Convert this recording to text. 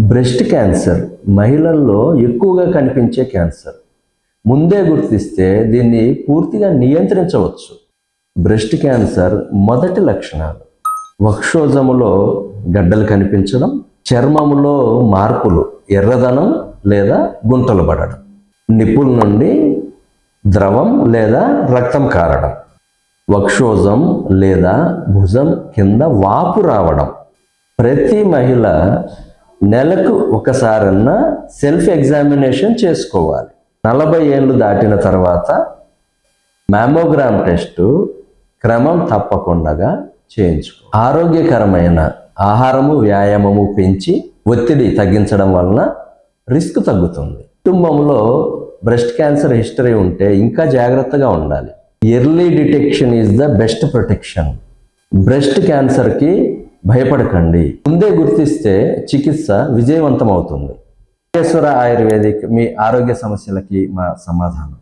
Breast cancer మహిళల్లో ఎక్కువగా కనిపించే క్యాన్సర్. ముందే గుర్తిస్తే దీన్ని పూర్తిగా నియంత్రించవచ్చు. బ్రెస్ట్ క్యాన్సర్ మొదటి లక్షణాలు: వక్షోజములో గడ్డలు కనిపించడం, చర్మములో మార్పులు, ఎర్రదనం లేదా గుంటలు పడడం, నిప్పుల నుండి ద్రవం లేదా రక్తం కారడం, వక్షోజం లేదా భుజం కింద వాపు రావడం. ప్రతి మహిళ నెలకు ఒకసారన్నా సెల్ఫ్ ఎగ్జామినేషన్ చేసుకోవాలి. 40 ఏళ్ళు దాటిన తర్వాత మ్యామోగ్రామ్ టెస్టు క్రమం తప్పకుండా చేయించుకో. ఆరోగ్యకరమైన ఆహారము, వ్యాయామము పెంచి ఒత్తిడి తగ్గించడం వలన రిస్క్ తగ్గుతుంది. కుటుంబంలో బ్రెస్ట్ క్యాన్సర్ హిస్టరీ ఉంటే ఇంకా జాగ్రత్తగా ఉండాలి. Early detection is the best protection. Breast క్యాన్సర్కి భయపడకండి. ముందే గుర్తిస్తే చికిత్స విజయవంతం అవుతుంది. ఆయుర్వేదిక్ మీ ఆరోగ్య సమస్యలకి మా సమాధానం.